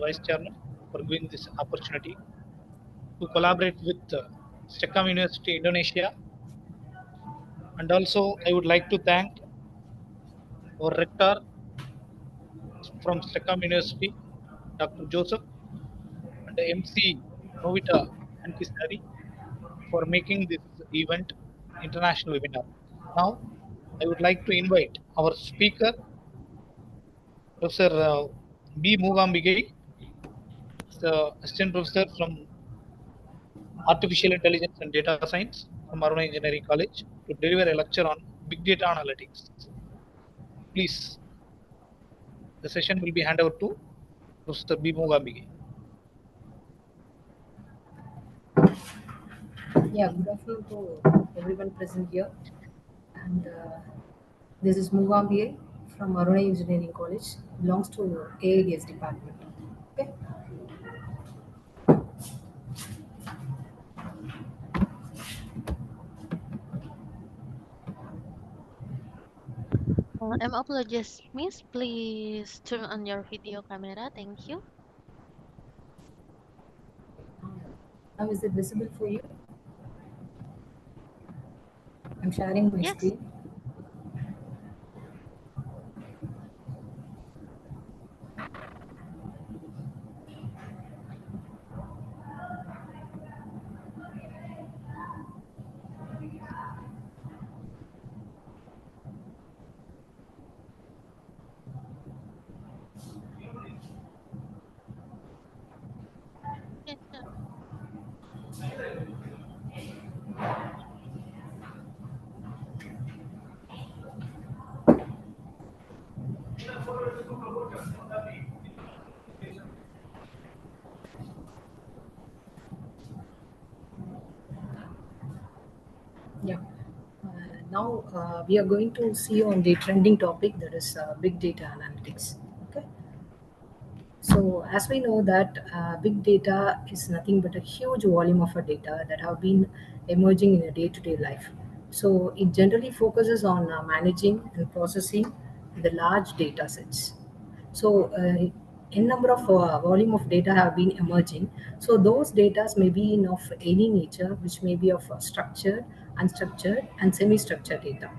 Vice Chairman, for giving this opportunity to collaborate with STEKOM University Indonesia. And also, I would like to thank our rector from STEKOM University, Dr. Joseph, and the MC Novita and Sari for making this event international webinar. Now, I would like to invite our speaker, Professor B. Moohambigai, the assistant professor from Artificial Intelligence and Data Science from Arunai Engineering College, to deliver a lecture on Big Data Analytics. Please, the session will be handed over to Professor B. Moohambigai. Yeah, good afternoon to everyone present here. And this is Moohambigai from Arunai Engineering College, belongs to AI&DS department. Okay. I'm apologies, Miss. Please turn on your video camera. Thank you. Now, is it visible for you? I'm sharing my Yes. screen. Yes, sir. Yeah. Now we are going to see on the trending topic, that is big data analytics. Okay. So as we know that big data is nothing but a huge volume of a data that have been emerging in a day-to-day life. So it generally focuses on managing and processing the large data sets. So n number of volume of data have been emerging. So those data may be in of any nature, which may be of structured, unstructured, and semi-structured data,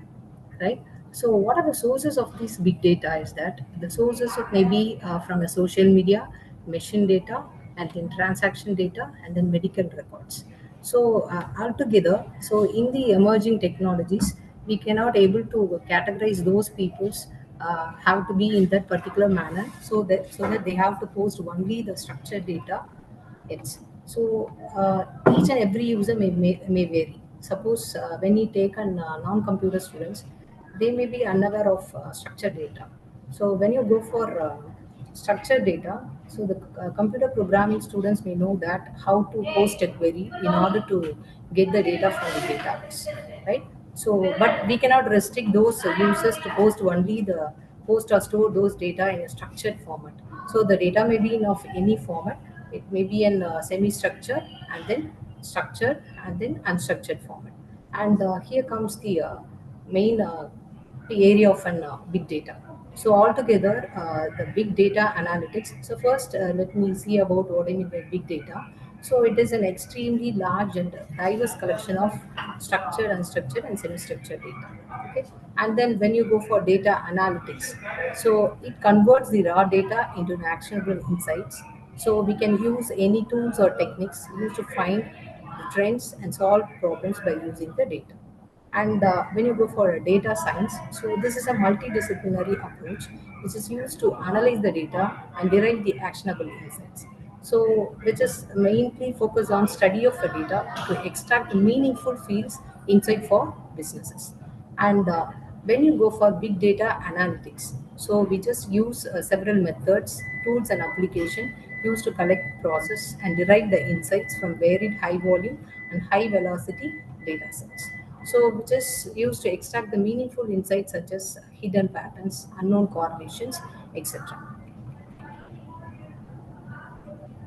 right? So what are the sources of this big data? Is that the sources of maybe from the social media, machine data, and then transaction data, and then medical records. So altogether, so in the emerging technologies, we cannot able to categorize those people's have to be in that particular manner, so that they have to post only the structured data. It's so each and every user may vary. Suppose when you take an non-computer students, they may be unaware of structured data. So when you go for structured data, so the computer programming students may know that how to post a query in order to get the data from the database, right? So, but we cannot restrict those users to post only the post or store those data in a structured format. So the data may be in of any format. It may be in semi-structured, and then structured, and then unstructured format. And here comes the main area of an big data. So altogether, the big data analytics. So first, let me see about what I mean by big data. So it is an extremely large and diverse collection of structured, unstructured, and semi-structured data. Okay, and then when you go for data analytics, so it converts the raw data into actionable insights. So we can use any tools or techniques used to find the trends and solve problems by using the data. And when you go for a data science, so this is a multidisciplinary approach which is used to analyze the data and derive the actionable insights. So, which is mainly focused on study of the data to extract meaningful fields insight for businesses. And when you go for big data analytics, so we just use several methods, tools, and application used to collect, process, and derive the insights from varied high volume and high velocity data sets. So, which is used to extract the meaningful insights such as hidden patterns, unknown correlations, etc.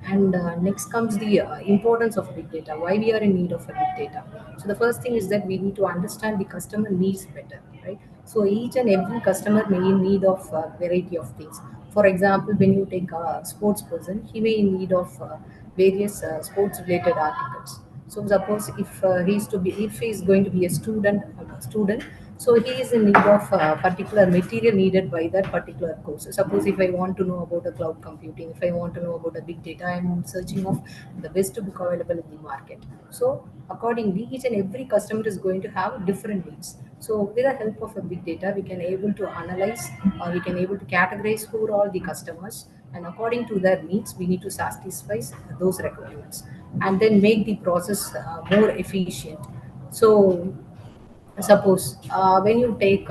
And next comes the importance of big data. Why we are in need of a big data? So the first thing is that we need to understand the customer needs better, right? So each and every customer may in need of a variety of things. For example, when you take a sports person, he may in need of various sports related articles. So suppose if he is going to be a student, so he is in need of particular material needed by that particular course. Suppose if I want to know about the cloud computing, if I want to know about the big data, I am searching of the best book available in the market. So accordingly, each and every customer is going to have different needs. So with the help of a big data, we can able to analyze, or we can able to categorize who are all the customers, and according to their needs, we need to satisfy those requirements, and then make the process more efficient. So suppose when you take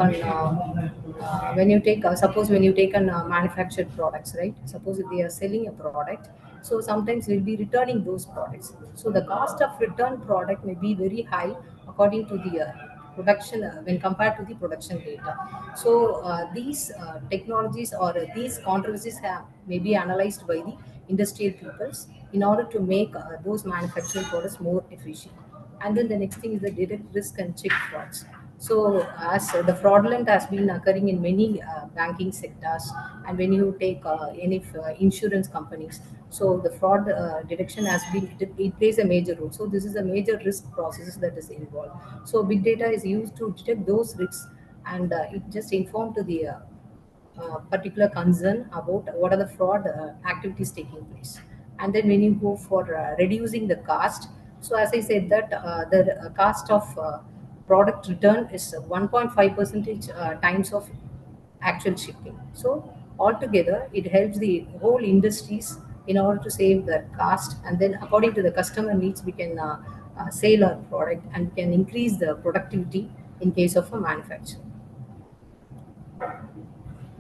suppose when you take on manufactured products, right? Suppose if they are selling a product, so sometimes we'll be returning those products. So the cost of return product may be very high according to the production when compared to the production data. So these technologies or these controversies may be analyzed by the industrial peoples in order to make those manufacturing products more efficient. And then the next thing is the detect risk and check frauds. So as the fraudulent has been occurring in many banking sectors, and when you take any insurance companies, so the fraud detection has been, it plays a major role. So this is a major risk process that is involved. So big data is used to detect those risks, and it just inform to the particular concern about what are the fraud activities taking place. And then when you go for reducing the cost, so as I said that the cost of product return is 1.5 percentage times of actual shipping. So altogether it helps the whole industries in order to save the cost, and then according to the customer needs, we can sell our product and can increase the productivity in case of a manufacturer.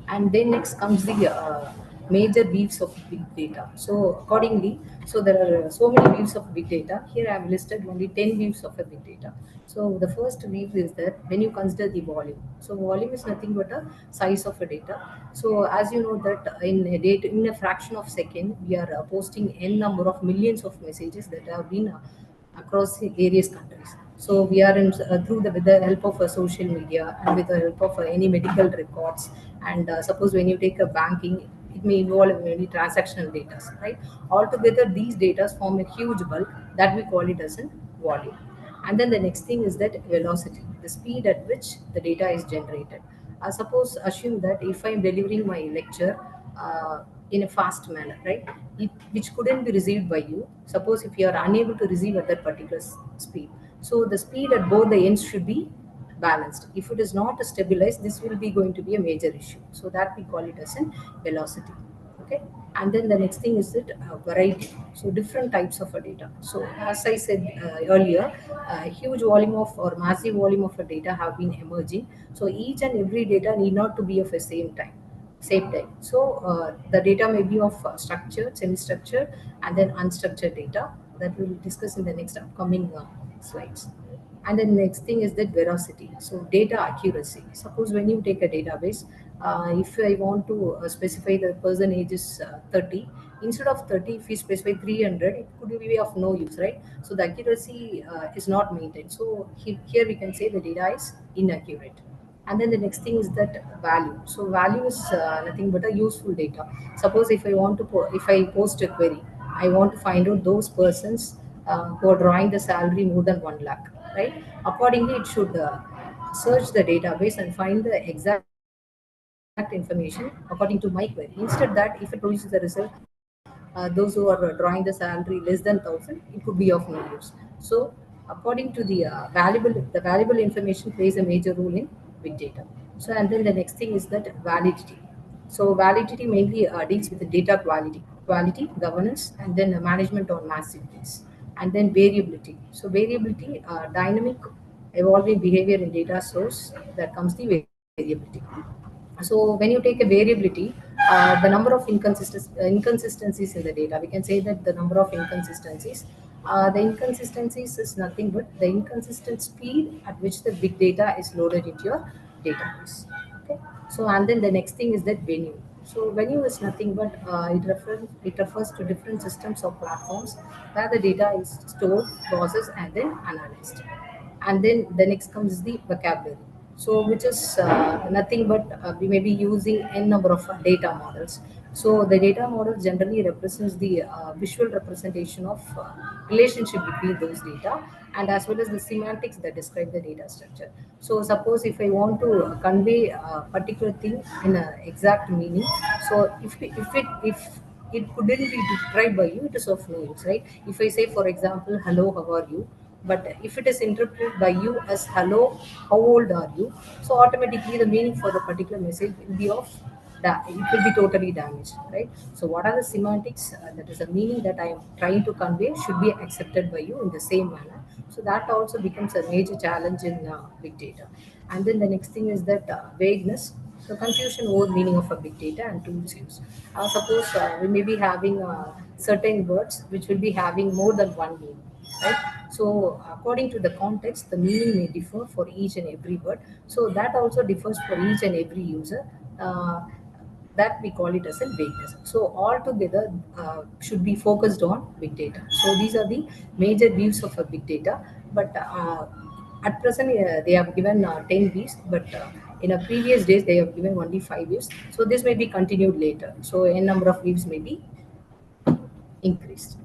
And then next comes the major views of big data. So accordingly, so there are so many views of big data. Here I have listed only 10 views of a big data. So the first view is that when you consider the volume, so volume is nothing but a size of a data. So as you know that in a fraction of second, we are posting n number of millions of messages that have been across the various countries. So we are in through with the help of social media, and with the help of any medical records. And suppose when you take a banking, it may involve many transactional data, right? Altogether, these data form a huge bulk that we call it as a volume. And then the next thing is that velocity, the speed at which the data is generated. Suppose assume that if I'm delivering my lecture in a fast manner, right? Which couldn't be received by you. Suppose if you are unable to receive at that particular speed. So the speed at both the ends should be balanced. If it is not stabilized, this will be going to be a major issue. So that we call it as in velocity. Okay. And then the next thing is that variety. So different types of a data. So as I said earlier, a huge volume of or massive volume of a data have been emerging. So each and every data need not to be of the same time. So the data may be of structured, semi-structured, and then unstructured data that we will discuss in the next upcoming slides. And then next thing is that veracity. So data accuracy. Suppose when you take a database, if I want to specify the person age is 30, instead of 30, if we specify 300, it could be of no use, right? So the accuracy is not maintained. So here we can say the data is inaccurate. And then the next thing is that value. So value is nothing but a useful data. Suppose if I want to if I post a query, I want to find out those persons who are drawing the salary more than 1 lakh, right? Accordingly, it should search the database and find the exact information according to my query. Instead that, if it produces the result, those who are drawing the salary less than 1,000, it could be of no use. So according to the valuable information plays a major role in big data. So and then the next thing is that validity. So validity mainly deals with the data quality, governance, and then management on massive things. And then variability. So variability, dynamic evolving behavior in data source, that comes the variability. So when you take a variability, the number of inconsistencies in the data, we can say that the number of inconsistencies, the inconsistencies is nothing but the inconsistent speed at which the big data is loaded into your database. Okay. So and then the next thing is that venue. So venue is nothing but it refers to different systems or platforms where the data is stored, processed, and then analyzed. And then the next comes the vocabulary. so which is nothing but we may be using n number of data models. So the data model generally represents the visual representation of relationship between those data, and as well as the semantics that describe the data structure. So suppose if I want to convey a particular thing in an exact meaning, so if it couldn't be described by you, it is of no use, right? If I say, for example, hello, how are you? But if it is interpreted by you as hello, how old are you? So automatically the meaning for the particular message will be of it will be totally damaged, right? So what are the semantics? That is the meaning that I am trying to convey should be accepted by you in the same manner. So that also becomes a major challenge in big data. And then the next thing is that vagueness. So confusion over meaning of a big data and tools used. Suppose we may be having certain words which will be having more than one meaning, right? So according to the context, the meaning may differ for each and every word. So that also differs for each and every user. That we call it as a vagueness. So altogether should be focused on big data. So these are the major views of a big data. But at present, they have given 10 views, but in a previous days they have given only 5 views. So this may be continued later. So a number of views may be increased.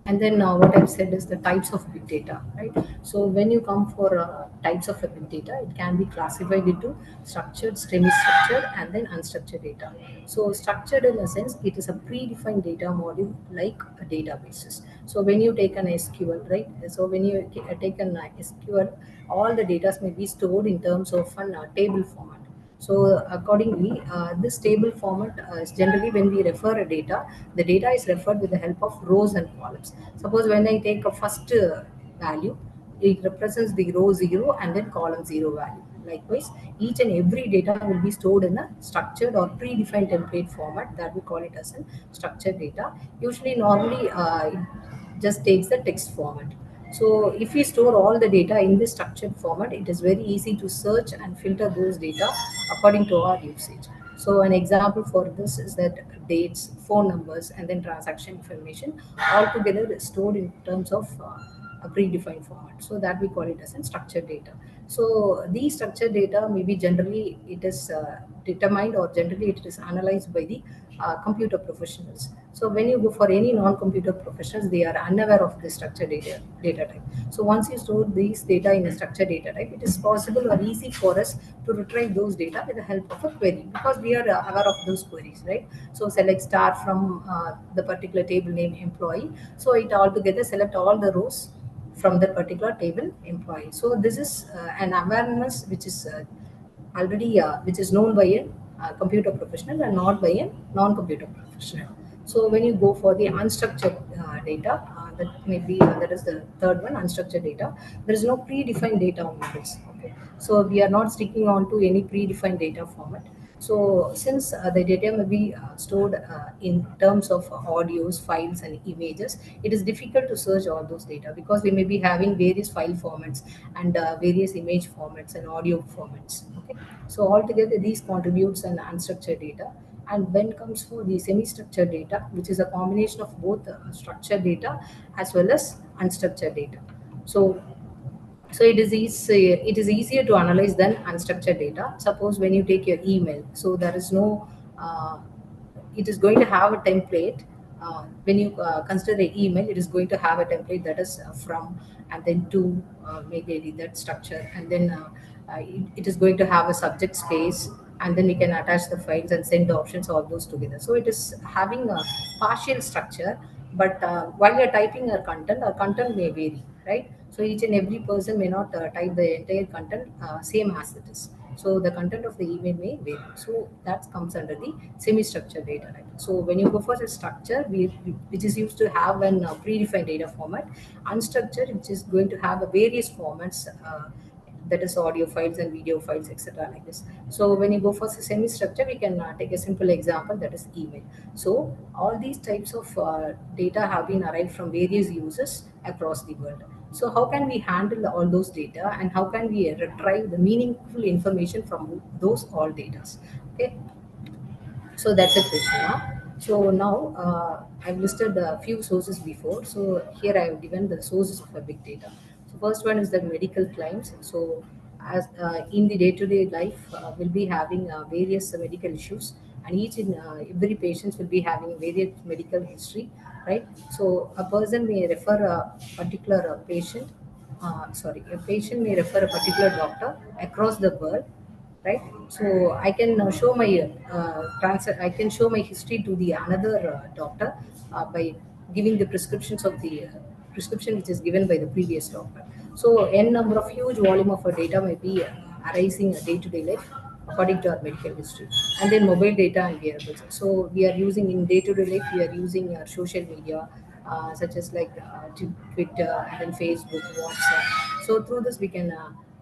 And then what I've said is the types of big data, right? So when you come for types of a big data, it can be classified into structured, semi-structured, and then unstructured data. So structured in a sense, it is a predefined data module like a databases. So when you take an SQL, right? So when you take an SQL, all the data may be stored in terms of an table format. So accordingly, this table format is generally when we refer a data, the data is referred with the help of rows and columns. Suppose when I take a first value, it represents the row 0 and then column 0 value. Likewise, each and every data will be stored in a structured or predefined template format that we call it as a structured data. Usually, normally, it just takes the text format. So if we store all the data in this structured format, it is very easy to search and filter those data according to our usage. So an example for this is that dates, phone numbers, and then transaction information all together is stored in terms of a predefined format. So that we call it as a structured data. So these structured data maybe generally it is determined or generally it is analyzed by the computer professionals. So when you go for any non-computer professionals, they are unaware of the structured data type. So once you store these data in a structured data type, it is possible or easy for us to retrieve those data with the help of a query because we are aware of those queries, right? So select star from the particular table name employee. So it altogether select all the rows from that particular table employee. So this is an awareness which is already which is known by a computer professional and not by a non-computer professional. So when you go for the unstructured data, that may be that is the third one, unstructured data. There is no predefined data on this. Okay, so we are not sticking on to any predefined data format. So since the data may be stored in terms of audios, files, and images, it is difficult to search all those data because we may be having various file formats and various image formats and audio formats. Okay, so altogether these contributes an unstructured data. And when comes for the semi-structured data, which is a combination of both structured data as well as unstructured data. So it is easier to analyze than unstructured data. Suppose when you take your email, so there is no it is going to have a template. When you consider the email, it is going to have a template that is from and then to maybe that structure, and then it is going to have a subject space, and then we can attach the files and send the options all those together. So it is having a partial structure, but while you're typing our content may vary, right? So each and every person may not type the entire content same as it is. So the content of the email may vary. So that comes under the semi-structured data type. So when you go for the structure, which is used to have an predefined data format, unstructured, which is going to have a various formats. That is audio files and video files, etc. like this. So when you go for semi-structure, we can take a simple example that is email. So all these types of data have been arrived from various users across the world. So how can we handle all those data and how can we retrieve the meaningful information from those all data? Okay, so that's a question. So now I've listed a few sources before. So here I have given the sources of a big data. So first one is the medical claims. So as in the day-to-day life, will be having various medical issues, and each in every patient will be having various medical history, right? So a person may refer a particular a patient may refer a particular doctor across the world, right? So I can show my I can show my history to the another doctor by giving the prescriptions of the prescription which is given by the previous doctor. So n number of huge volume of data may be arising day to day life according to our medical history. And then mobile data and wearables. So we are using in day to day life, we are using social media, such as like Twitter, and then Facebook, WhatsApp. So through this we can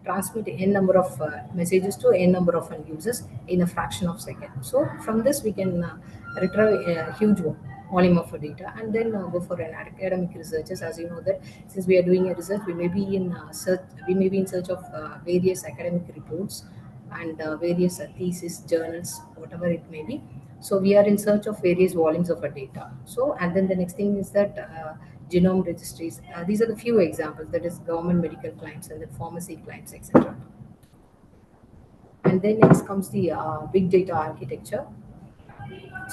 transmit n number of messages to n number of users in a fraction of second. So from this we can retrieve a huge volume of data, and then go for an academic researches. As you know that since we are doing a research, we may be in search of various academic reports and various thesis journals, whatever it may be. So we are in search of various volumes of data. So, and then the next thing is that genome registries. These are the few examples, that is government medical claims and then pharmacy claims, etc. And then next comes the big data architecture.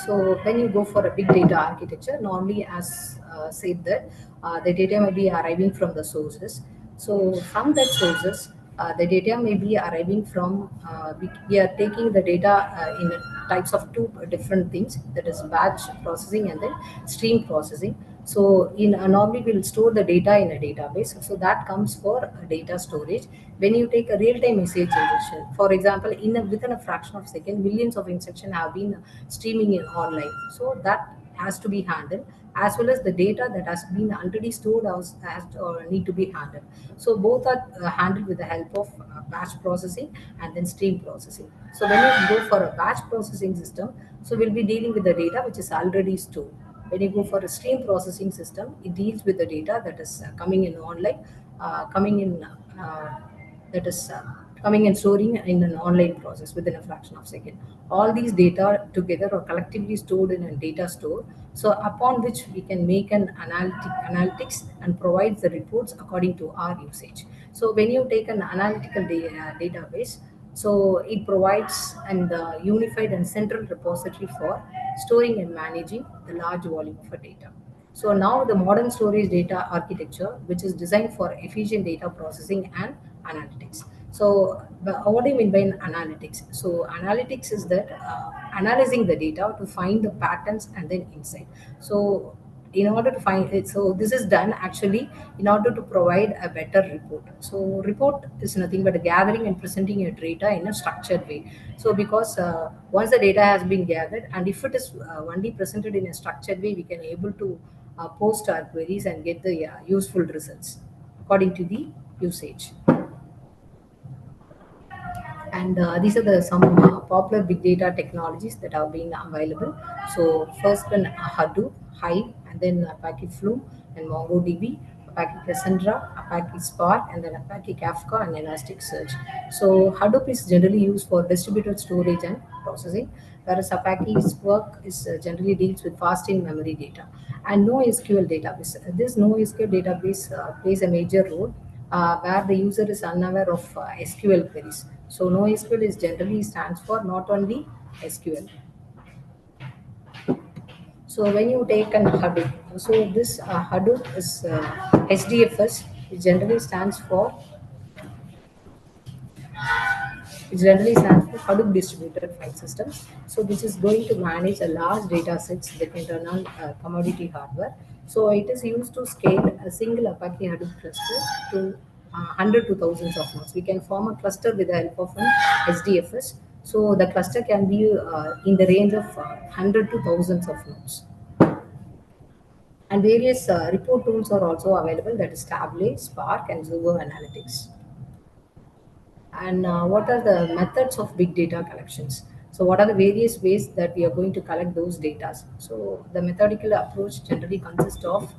So when you go for a big data architecture, normally as said that the data may be arriving from the sources. So from that sources, the data may be arriving from, we are taking the data in types of two different things, that is batch processing and then stream processing. So in normally we'll store the data in a database. So that comes for data storage. When you take a real-time message injection, for example, within a fraction of a second, millions of instructions have been streaming in online. So that has to be handled, as well as the data that has been already stored has to, need to be handled. So both are handled with the help of batch processing and then stream processing. So when you go for a batch processing system, so we'll be dealing with the data which is already stored. When you go for a stream processing system, it deals with the data that is coming in online, coming in that is coming and storing in an online process within a fraction of a second. All these data together are collectively stored in a data store. So upon which we can make an analytics and provide the reports according to our usage. So when you take an analytical database, so it provides an unified and central repository for storing and managing the large volume of data. So now the modern storage data architecture, which is designed for efficient data processing and analytics. So what do you mean by analytics? So analytics is that analyzing the data to find the patterns and then insight. So in order to find it, so this is done actually in order to provide a better report. So report is nothing but gathering and presenting your data in a structured way. So because once the data has been gathered, and if it is only presented in a structured way, we can able to post our queries and get the useful results according to the usage. And these are the some popular big data technologies that have been available. So first one, Hadoop, Hive, and then Apache Flume and MongoDB, Apache Cassandra, Apache Spark, and then Apache Kafka and Elasticsearch. So Hadoop is generally used for distributed storage and processing, whereas Apache Spark is generally deals with fast in-memory data. And NoSQL database. This NoSQL database plays a major role where the user is unaware of SQL queries. So NoSQL is generally stands for not only SQL. So when you take an Hadoop, so this Hadoop is HDFS. It generally stands for Hadoop Distributed File Systems. So this is going to manage a large data sets that run on commodity hardware. So it is used to scale a single Apache Hadoop cluster to 100 to thousands of nodes. We can form a cluster with the help of an HDFS. So the cluster can be in the range of 100 to thousands of nodes. And various report tools are also available, that is Tableau, Spark, and Zugo Analytics. And what are the methods of big data collections? So what are the various ways that we are going to collect those data? So the methodical approach generally consists of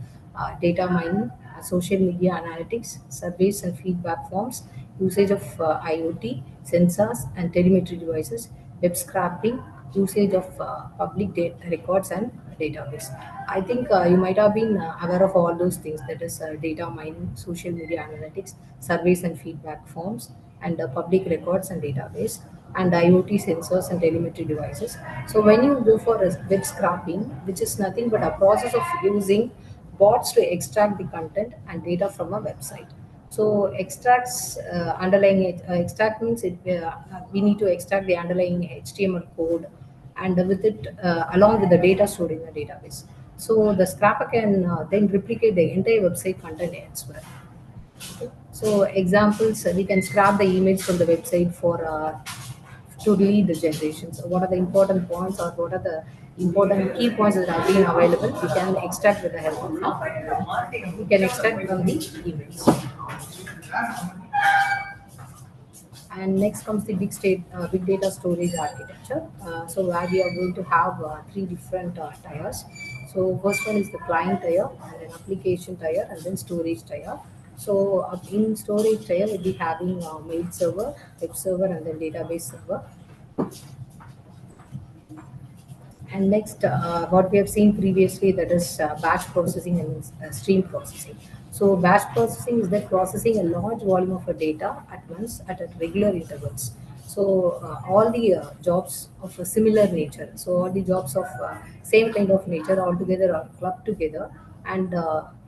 data mining, social media analytics, surveys and feedback forms, usage of IoT, sensors and telemetry devices, web scraping, usage of public data records and database. I think you might have been aware of all those things, that is data mining, social media analytics, surveys and feedback forms, and public records and database, and IoT sensors and telemetry devices. So when you go for a web scraping, which is nothing but a process of using bots to extract the content and data from a website. So extracts underlying it, extract means we need to extract the underlying HTML code, and with it along with the data stored in the database. So the scrapper can then replicate the entire website content elsewhere. Okay. So examples, we can scrap the image from the website for to lead the generations. So what are the important points, or what are the important key points that have been available? We can extract with the help of we can extract from the image. And next comes the big data storage architecture. So where we are going to have three different tiers. So first one is the client tier, and then application tier, and then storage tier. So in storage tier, we'll be having mail server, web server, and then database server. And next, what we have seen previously, that is batch processing and stream processing. So batch processing is that processing a large volume of data at once at regular intervals. So all the jobs of a similar nature, so all the jobs of same kind of nature all together are clubbed together, and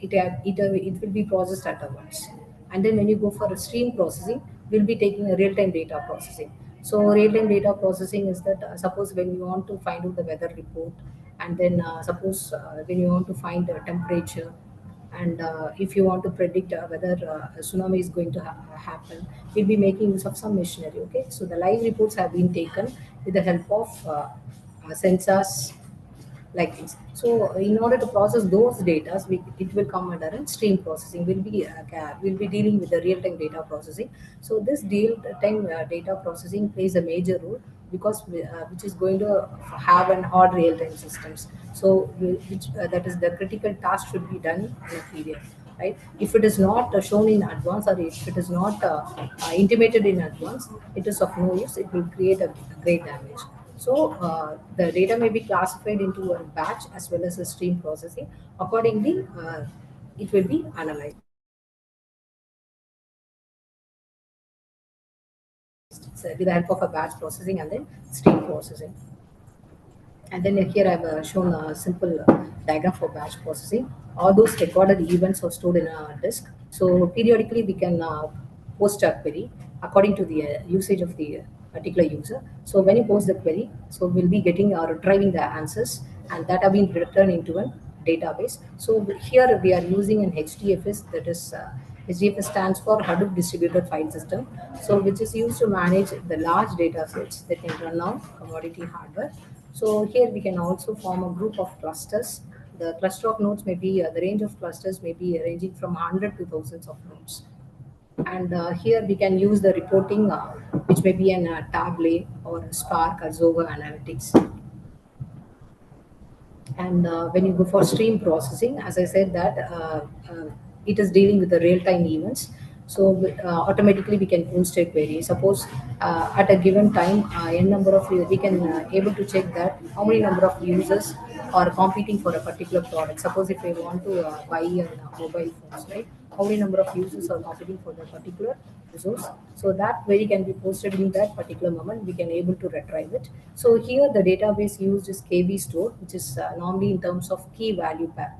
it will be processed at once. And then when you go for a stream processing, we'll be taking a real-time data processing. So real-time data processing is that suppose when you want to find out the weather report, and then suppose when you want to find the temperature, and if you want to predict whether a tsunami is going to happen, we'll be making use of some machinery. Okay, so the live reports have been taken with the help of sensors like this. So in order to process those data, it will come under a stream processing. We'll be dealing with the real-time data processing. So this real-time data processing plays a major role, because which is going to have an odd real-time systems. So that is the critical task should be done in a period. Right? If it is not shown in advance, or if it is not intimated in advance, it is of no use. It will create a great damage. So the data may be classified into a batch as well as a stream processing. Accordingly, it will be analyzed. So with the help of a batch processing and then stream processing. And then here I've shown a simple diagram for batch processing. All those recorded events are stored in a disk. So periodically we can post a query according to the usage of the particular user. So when you post the query, so we'll be getting or retrieving the answers, and that have been returned into a database. So here we are using an HDFS, that is HDFS stands for Hadoop Distributed File System, so which is used to manage the large data sets that can run on commodity hardware. So here we can also form a group of clusters. The cluster of nodes may be, the range of clusters may be ranging from 100 to thousands of nodes. And here we can use the reporting, which may be an Tableau or Spark or Zova Analytics. And when you go for stream processing, as I said that it is dealing with the real-time events. So automatically we can post a query. Suppose at a given time, n number of we can able to check that how many number of users are competing for a particular product. Suppose if I want to buy a mobile phones, right? How many number of users are competing for that particular resource? So that query can be posted in that particular moment. We can able to retrieve it. So here the database used is KB store, which is normally in terms of key value pair.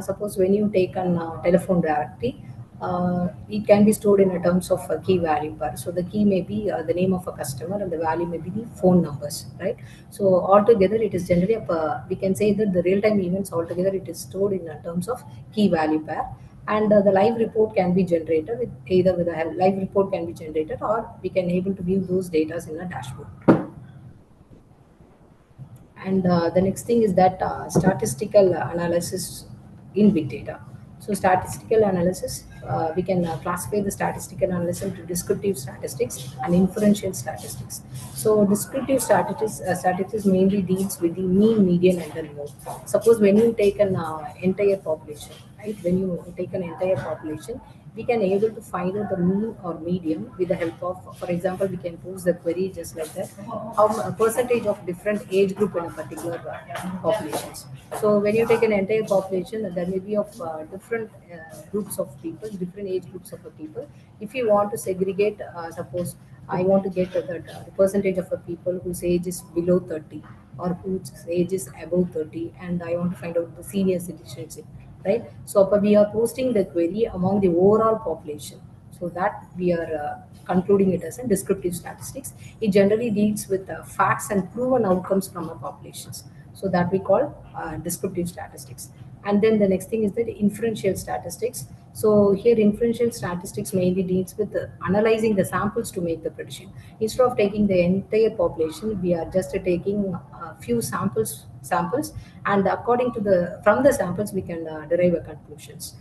Suppose when you take an telephone directory, it can be stored in a terms of a key value pair. So the key may be the name of a customer, and the value may be the phone numbers, right? So altogether it is generally we can say that the real-time events altogether it is stored in terms of key value pair. And the live report can be generated with either with a live report can be generated, or we can able to view those data in a dashboard. And the next thing is that statistical analysis in big data. So statistical analysis, we can classify the statistical analysis into descriptive statistics and inferential statistics. So descriptive statistics mainly deals with the mean, median, and the mode. Suppose when you take an entire population, right? When you take an entire population, we can able to find out the mean or median with the help of, for example, we can pose the query just like that, how a percentage of different age group in a particular populations. So when you take an entire population, there may be of different groups of people, different age groups of the people. If you want to segregate, suppose I want to get the percentage of the people whose age is below 30 or whose age is above 30, and I want to find out the senior citizenship, right? So we are posting the query among the overall population. So that we are concluding it as a descriptive statistics. It generally deals with facts and proven outcomes from our populations. So that we call descriptive statistics. And then the next thing is that inferential statistics. So here inferential statistics mainly deals with analyzing the samples to make the prediction. Instead of taking the entire population, we are just taking a few samples, and according to the from the samples we can derive a conclusions.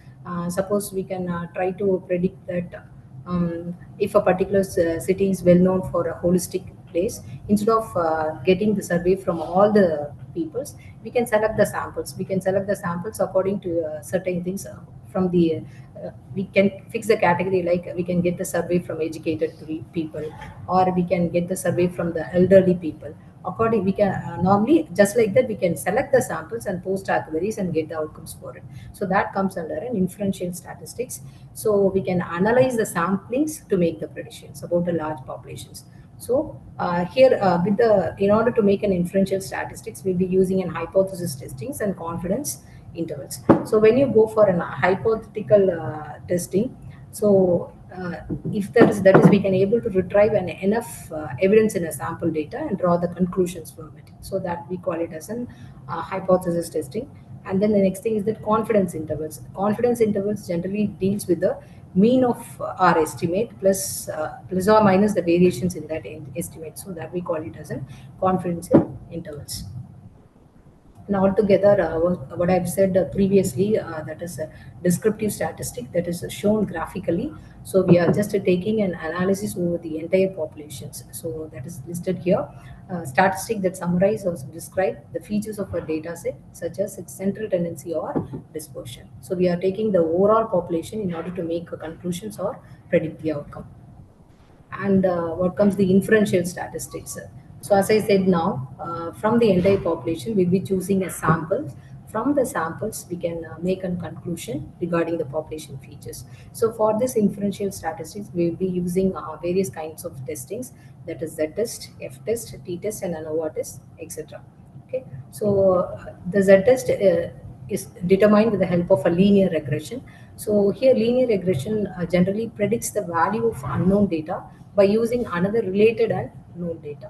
Suppose we can try to predict that if a particular city is well known for a holistic place, instead of getting the survey from all the peoples, we can select the samples according to certain things from the we can fix the category, like we can get the survey from educated people, or we can get the survey from the elderly people. According, we can normally just like that we can select the samples and post our queries and get the outcomes for it. So that comes under an inferential statistics. So we can analyze the samplings to make the predictions about the large populations. So here with the in order to make an inferential statistics, we'll be using an hypothesis testings and confidence intervals. So when you go for an hypothetical testing, so if that is we can able to retrieve an enough evidence in a sample data and draw the conclusions from it. So that we call it as an hypothesis testing. And then the next thing is that confidence intervals. Confidence intervals generally deals with the mean of our estimate plus or minus the variations in that estimate. So that we call it as a confidence intervals. And altogether, what I've said previously, that is a descriptive statistic that is shown graphically. So we are just taking an analysis over the entire populations. So that is listed here. Statistic that summarize or describe the features of a data set, such as its central tendency or dispersion. So we are taking the overall population in order to make conclusions or predict the outcome. And what comes the inferential statistics. So as I said now, from the entire population, we'll be choosing a sample. From the samples, we can make a conclusion regarding the population features. So for this inferential statistics, we'll be using various kinds of testings, that is Z-test, F-test, T-test, and ANOVA test, etc. Okay, so the Z-test is determined with the help of a linear regression. So here linear regression generally predicts the value of unknown data by using another related and known data.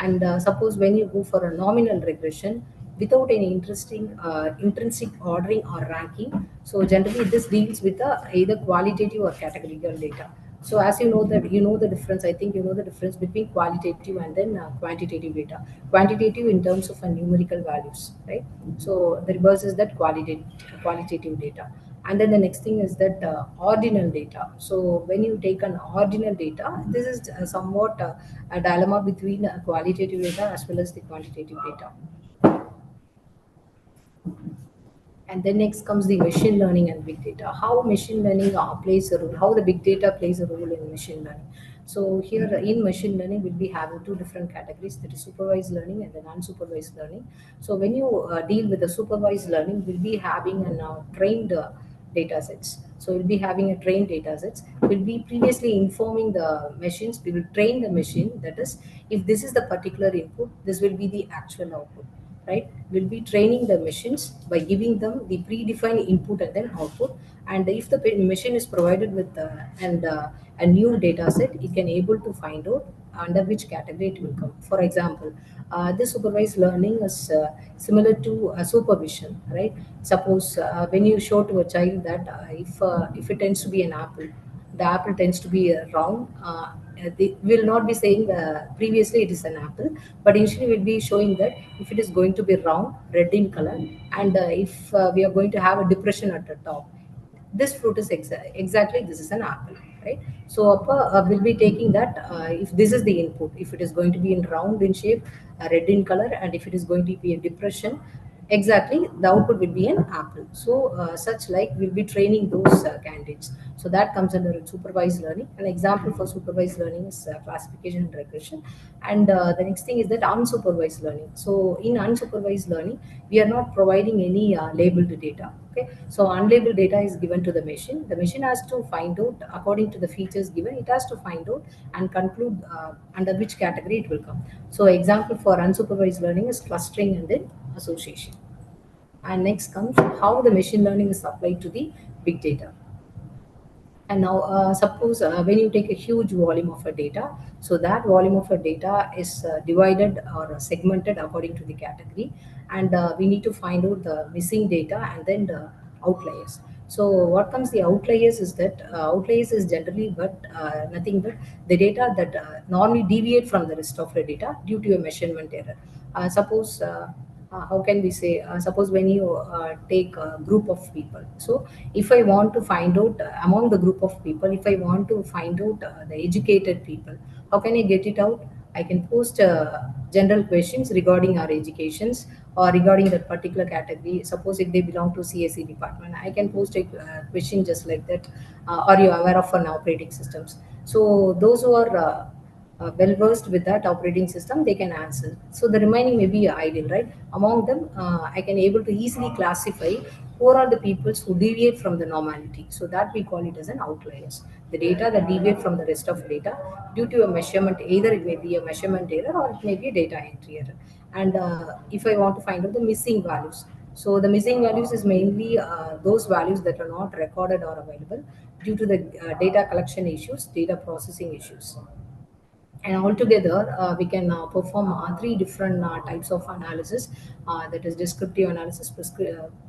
And suppose when you go for a nominal regression without any intrinsic ordering or ranking, so generally this deals with either qualitative or categorical data. So as you know that you know the difference, I think you know the difference between qualitative and then quantitative data. Quantitative in terms of numerical values, right? So the reverse is that qualitative data. And then the next thing is that ordinal data. So when you take an ordinal data, this is somewhat a dilemma between qualitative data as well as the quantitative data. And then next comes the machine learning and big data. How machine learning plays a role, how the big data plays a role in machine learning. So here in machine learning, we'll be having two different categories, that is supervised learning and then unsupervised learning. So when you deal with the supervised learning, we'll be having an trained data sets. So we'll be having a trained data sets. We'll be previously informing the machines. We will train the machine. That is, if this is the particular input, this will be the actual output, right? We'll be training the machines by giving them the predefined input and then output. And if the machine is provided with a new data set, it can able to find out under which category it will come. For example, this supervised learning is similar to supervision, right? Suppose when you show to a child that if it tends to be an apple, the apple tends to be round. They will not be saying previously it is an apple, but initially we'll be showing that if it is going to be round, red in color, and if we are going to have a depression at the top, this fruit is exactly this is an apple, right? So we'll be taking that if this is the input, if it is going to be in round in shape, red in color, and if it is going to be a depression, exactly, the output will be an apple. So such like we'll be training those candidates. So that comes under supervised learning. An example for supervised learning is classification and regression. And the next thing is that unsupervised learning. So in unsupervised learning, we are not providing any labeled data. Okay, so unlabeled data is given to the machine. The machine has to find out according to the features given. It has to find out and conclude under which category it will come. So example for unsupervised learning is clustering and then association. And next comes how the machine learning is applied to the big data. And now, suppose when you take a huge volume of a data, so that volume of a data is divided or segmented according to the category, and we need to find out the missing data and then the outliers. So what comes the outliers is that outliers is generally but nothing but the data that normally deviate from the rest of the data due to a measurement error. Suppose how can we say suppose when you take a group of people, so if I want to find out among the group of people, if I want to find out the educated people, how can I get it out? I can post general questions regarding our educations or regarding that particular category. Suppose if they belong to CSE department, I can post a question just like that. Are you aware of an operating systems? So those who are well versed with that operating system, they can answer. So the remaining may be ideal, right? Among them, I can able to easily classify who are the peoples who deviate from the normality. So that we call it as an outliers. The data that deviate from the rest of data due to a measurement, either it may be a measurement error or it may be a data entry error. And if I want to find out the missing values, so the missing values is mainly those values that are not recorded or available due to the data collection issues, data processing issues. And altogether we can perform three different types of analysis, that is descriptive analysis,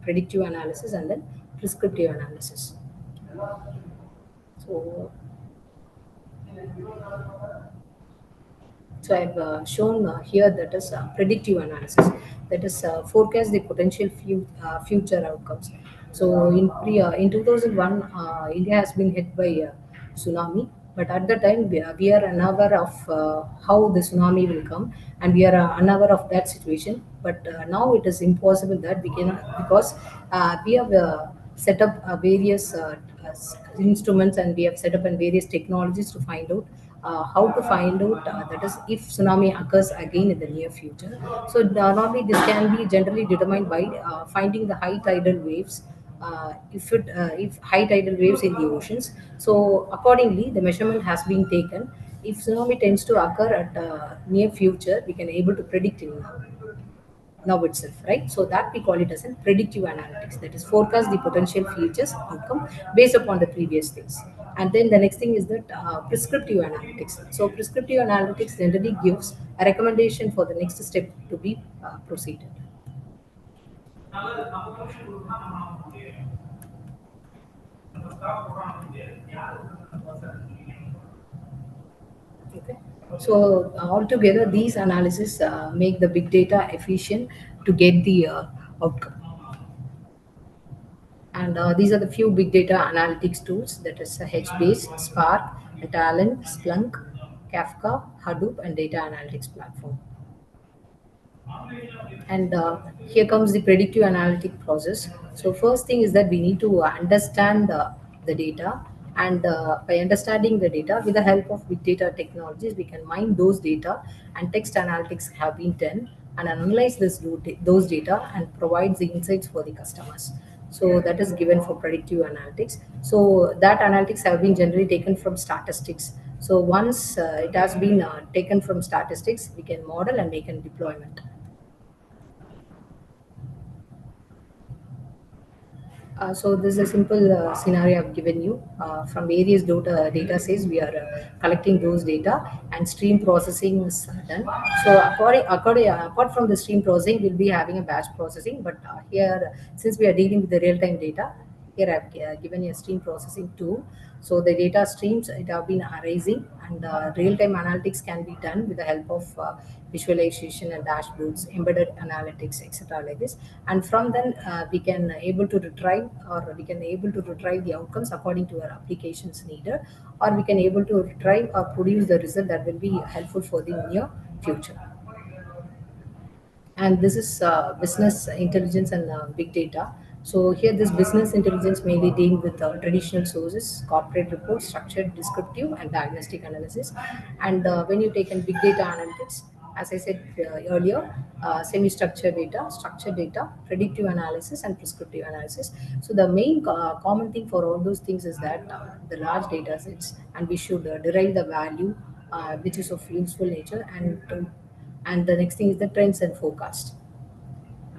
predictive analysis, and then prescriptive analysis. So So I've shown here that is predictive analysis, that is forecast the potential future outcomes. So in 2001, India has been hit by tsunami, but at the time we are unaware of how the tsunami will come, and we are unaware of that situation. But now it is impossible that we cannot, because we have set up various instruments, and we have set up and various technologies to find out how to find out that is if tsunami occurs again in the near future. So normally this can be generally determined by finding the high tidal waves, if high tidal waves in the oceans. So accordingly the measurement has been taken. If tsunami tends to occur at near future, we can able to predict it now itself, right? So that we call it as a predictive analytics, that is forecast the potential futures outcome based upon the previous things. And then the next thing is that prescriptive analytics. So prescriptive analytics generally gives a recommendation for the next step to be proceeded. Okay. So altogether, these analysis make the big data efficient to get the outcome. And these are the few big data analytics tools, that is HBase, Spark, Talent, Splunk, Kafka, Hadoop, and data analytics platform. And here comes the predictive analytic process. So first thing is that we need to understand the data, and by understanding the data with the help of big data technologies, we can mine those data, and text analytics have been done and analyze those data and provides the insights for the customers. So that is given for predictive analytics. So that analytics have been generally taken from statistics. So once it has been taken from statistics, we can model and make a deployment. So this is a simple scenario I've given you. From various data sets, we are collecting those data, and stream processing is done. So apart from the stream processing, we'll be having a batch processing. But here, since we are dealing with the real-time data, here I've given you a stream processing tool. So the data streams it have been arising, and real-time analytics can be done with the help of visualization and dashboards, embedded analytics, etc. like this. And from then we can able to retrieve, or we can able to retrieve the outcomes according to our applications needed, or we can able to retrieve or produce the result that will be helpful for the near future. and this is business intelligence and big data. So here, this business intelligence mainly deal with traditional sources, corporate reports, structured, descriptive, and diagnostic analysis. And when you take in big data analytics, as I said earlier, semi-structured data, structured data, predictive analysis, and prescriptive analysis. So the main common thing for all those things is that the large data sets, and we should derive the value which is of useful nature, and the next thing is the trends and forecast.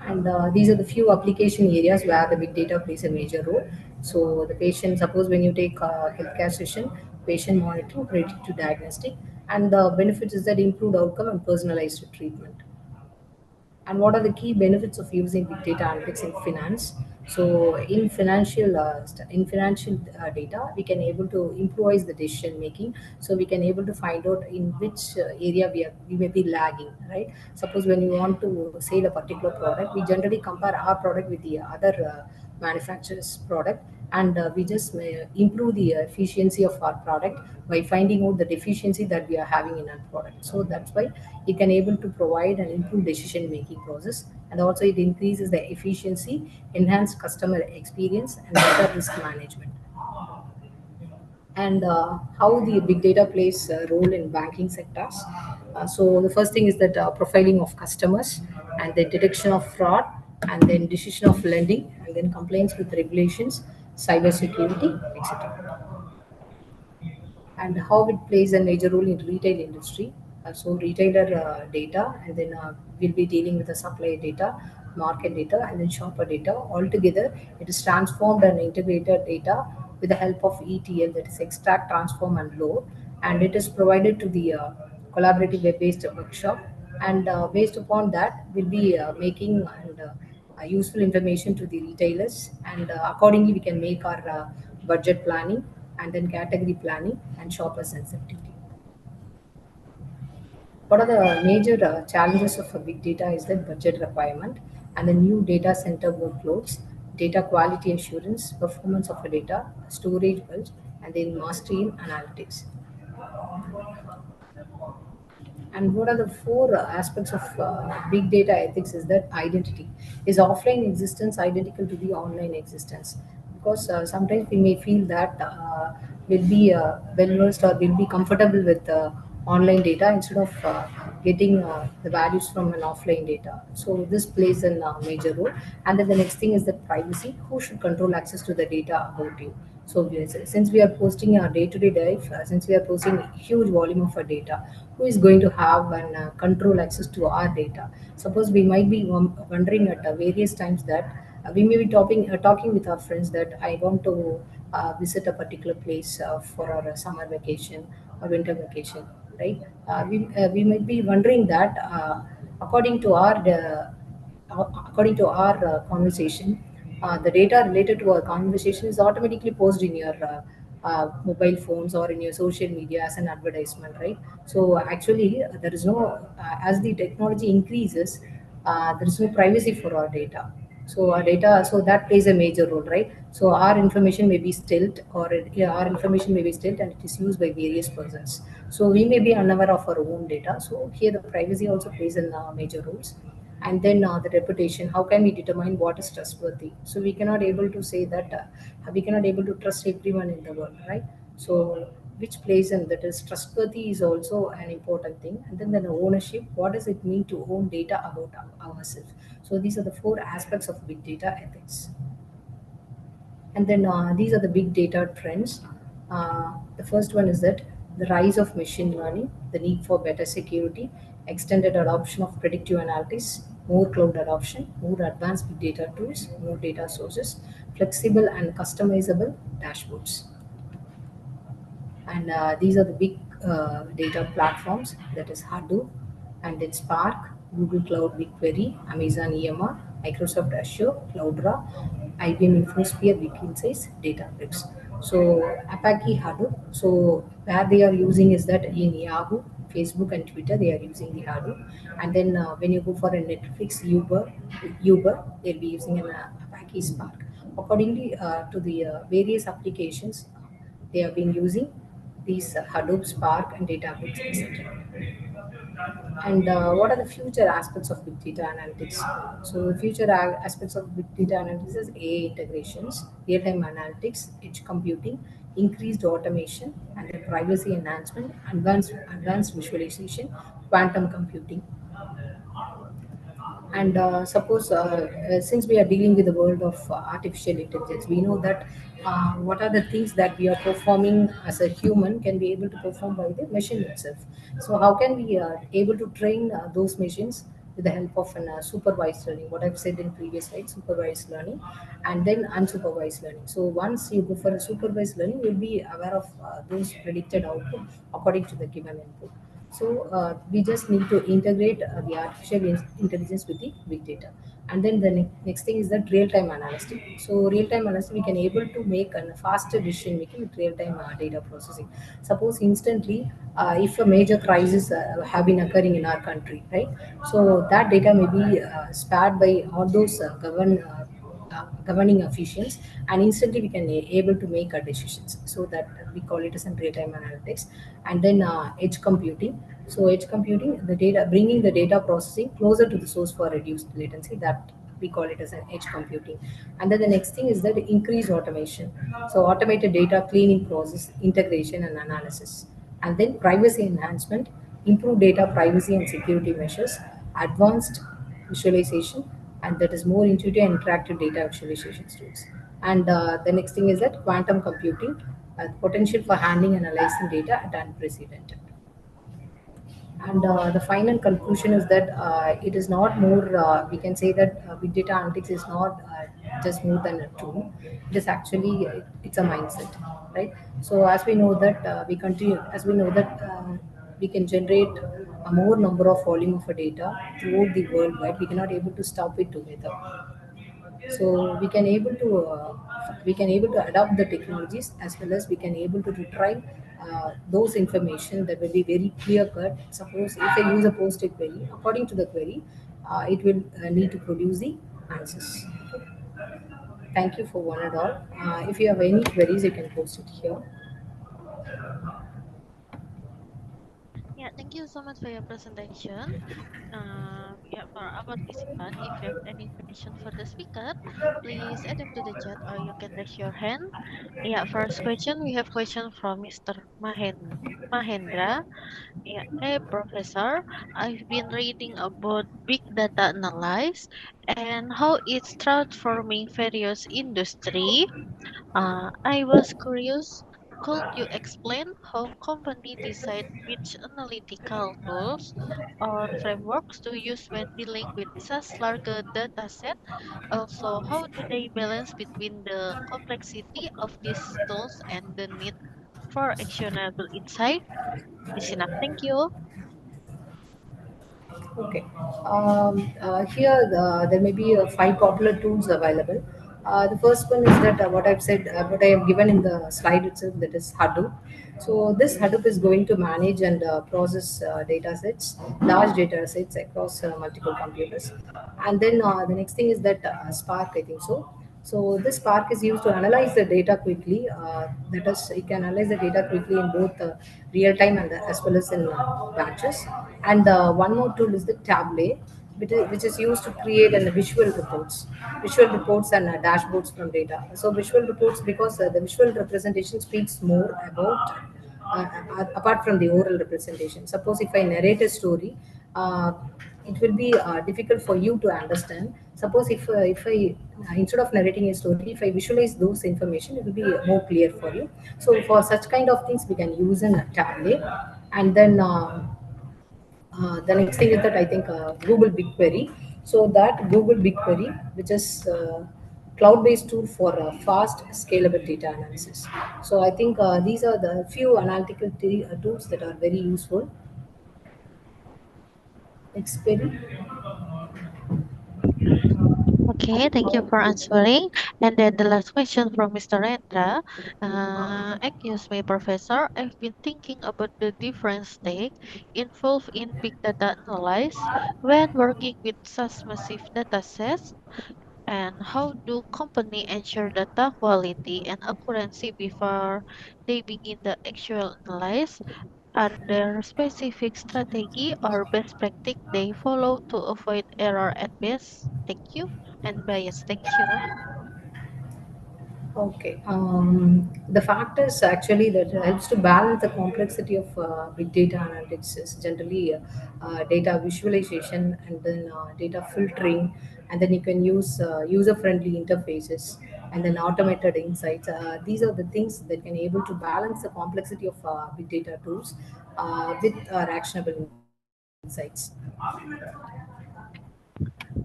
And these are the few application areas where the big data plays a major role. So the patient, suppose when you take a healthcare session, patient monitoring, predictive diagnostic, and the benefits is that improved outcome and personalized treatment. And what are the key benefits of using big data analytics in finance? So in financial data, we can able to improvise the decision making. So we can able to find out in which area we may be lagging, right? Suppose when you want to sell a particular product, we generally compare our product with the other manufacturer's product, and we just improve the efficiency of our product by finding out the deficiency that we are having in our product. So that's why it can able to provide and improve decision making process, and also it increases the efficiency, enhance customer experience, and better risk management. And how the big data plays a role in banking sectors. So the first thing is that profiling of customers, and the detection of fraud, and then decision of lending, and then compliance with regulations, cyber security, etc. And how it plays a major role in retail industry. So retailer data, and then we'll be dealing with the supply data, market data, and then shopper data. Altogether, it is transformed and integrated data with the help of ETL, that is extract, transform, and load. And it is provided to the collaborative web-based workshop. And based upon that, we'll be making and useful information to the retailers, and accordingly we can make our budget planning, and then category planning, and shopper sensitivity. What are the major challenges of a big data is that budget requirement, and the new data center workloads, data quality assurance, performance of a data, storage bulk, and then mastery in analytics. And what are the four aspects of big data ethics is that identity. Is offline existence identical to the online existence? Because sometimes we may feel that we'll be well versed, or we'll be comfortable with online data instead of getting the values from an offline data. So this plays a major role. And then the next thing is that privacy. Who should control access to the data about you? So since we are posting our day-to-day life, since we are posting a huge volume of our data, who is going to have and control access to our data? Suppose we might be wondering at various times that we may be talking with our friends that I want to visit a particular place for our summer vacation or winter vacation, right? We might be wondering that according to our conversation, the data related to our conversation is automatically posted in your mobile phones or in your social media as an advertisement, right? So actually, there is no, as the technology increases, there is no privacy for our data. So our data, so that plays a major role, right? So our information may be stilt, or yeah, our information may be stilt, and it is used by various persons. So we may be unaware of our own data. So here the privacy also plays in major roles. And then the reputation, how can we determine what is trustworthy? So we cannot able to say that we cannot able to trust everyone in the world, right? So which plays in that is trustworthy is also an important thing. And then the ownership, what does it mean to own data about ourselves? So these are the four aspects of big data ethics. And then these are the big data trends. The first one is that the rise of machine learning, the need for better security, extended adoption of predictive analytics, more cloud adoption, more advanced big data tools, more data sources, flexible and customizable dashboards. And these are the big data platforms, that is Hadoop, and then Spark, Google Cloud BigQuery, Amazon EMR, Microsoft Azure, Cloudra, IBM InfoSphere, Wikinsys, Databricks. So Apache Hadoop, so where they are using is that in Yahoo, Facebook, and Twitter they are using the Hadoop. And then when you go for a Netflix, Uber, they'll be using an Apache Spark. Accordingly to the various applications, they have been using these Hadoop, Spark, and Databricks, etc. And what are the future aspects of big data analytics? So, the future aspects of big data analytics is AI integrations, real-time analytics, edge computing, increased automation, and then privacy enhancement, advanced visualization, quantum computing. And suppose, since we are dealing with the world of artificial intelligence, we know that what are the things that we are performing as a human can be able to perform by the machine itself. So, how can we able to train those machines with the help of an supervised learning? What I've said in previous slide, supervised learning, and then unsupervised learning. So, once you go for a supervised learning, you'll be aware of those predicted output according to the given input. So we just need to integrate the artificial intelligence with the big data. And then the next thing is that real-time analysis. So real-time analysis, we can able to make a faster decision making with real-time data processing. Suppose instantly, if a major crisis have been occurring in our country, right? So that data may be spared by all those governing officials, and instantly we can able to make our decisions, so that we call it as in real-time analytics. And then edge computing. So edge computing, the data, bringing the data processing closer to the source for reduced latency, that we call it as an edge computing. And then the next thing is that increased automation. So automated data cleaning process, integration and analysis. And then privacy enhancement, improve data privacy and security measures, advanced visualization, and that is more intuitive and interactive data visualization tools. And the next thing is that quantum computing, potential for handling and analyzing data at unprecedented. And the final conclusion is that it is not more, we can say that big data analytics is not just more than a tool. It is actually, it's a mindset, right? So as we know that as we know that we can generate a more number of volume of data throughout the worldwide, we cannot able to stop it together. So we can able to adopt the technologies, as well as we can able to retrieve those information that will be very clear cut. Suppose if I use a post-it query, according to the query, it will need to produce the answers. Thank you for one and all. If you have any queries, you can post it here. Yeah, thank you so much for your presentation. Yeah, for our participant, if you have any question for the speaker, please add them to the chat or you can raise your hand. Yeah, first question, we have question from Mr. Mahendra. Yeah, hey professor, I've been reading about big data analysis and how it's transforming various industry. I was curious, could you explain how company decide which analytical tools or frameworks to use when dealing with such larger data set? Also, how do they balance between the complexity of these tools and the need for actionable insight? Is enough. Thank you. Okay. Here, there may be five popular tools available. The first one is that what I've said, what I have given in the slide itself, that is Hadoop. So this Hadoop is going to manage and process data sets, large data sets across multiple computers. And then the next thing is that Spark, I think so. So this Spark is used to analyze the data quickly. That is, it can analyze the data quickly in both real time and as well as in batches. And one more tool is the Tablet, which is used to create visual reports and dashboards from data. So visual reports, because the visual representation speaks more about apart from the oral representation. Suppose if I narrate a story, uh, it will be difficult for you to understand. Suppose if I instead of narrating a story, if I visualize those information, it will be more clear for you. So for such kind of things, we can use a tablet. And then the next thing is that I think Google BigQuery. So that Google BigQuery, which is cloud-based tool for fast, scalable data analysis. So I think these are the few analytical tools that are very useful. Xperi. Okay, thank you for answering. And then the last question from Mr. Rendra. Excuse me, Professor. I've been thinking about the different stake involved in big data analysis when working with such massive data sets, and how do company ensure data quality and accuracy before they begin the actual analysis? Are there specific strategy or best practice they follow to avoid error at best? Thank you and bias. Thank you. Okay. The fact is actually that it helps to balance the complexity of big data analytics is generally data visualization and then data filtering, and then you can use user-friendly interfaces and then automated insights. These are the things that can able to balance the complexity of big data tools with actionable insights.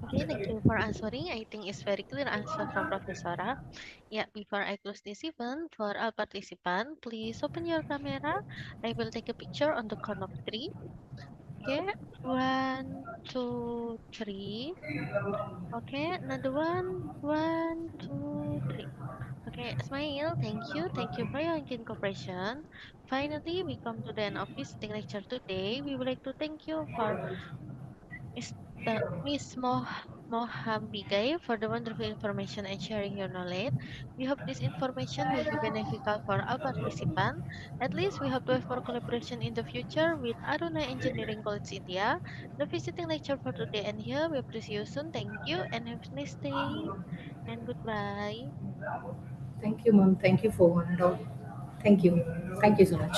Okay, thank you for answering. I think it's very clear answer from Professor. Yeah, before I close this event, for all participants, please open your camera. I will take a picture on the count of three. Okay, one, two, three. Okay, another one, one, two, three. Okay, Ismail, thank you. Thank you for your engaging cooperation. Finally, we come to the end of visiting lecture today. We would like to thank you for Miss Moohambigai for the wonderful information and sharing your knowledge. We hope this information will be beneficial for our participants. At least we hope to have more collaboration in the future with Arunai Engineering College India. The visiting lecture for today and here. We appreciate you soon. Thank you and have a nice day and goodbye. Thank you, ma'am. Thank you for one and all. Thank you. Thank you so much.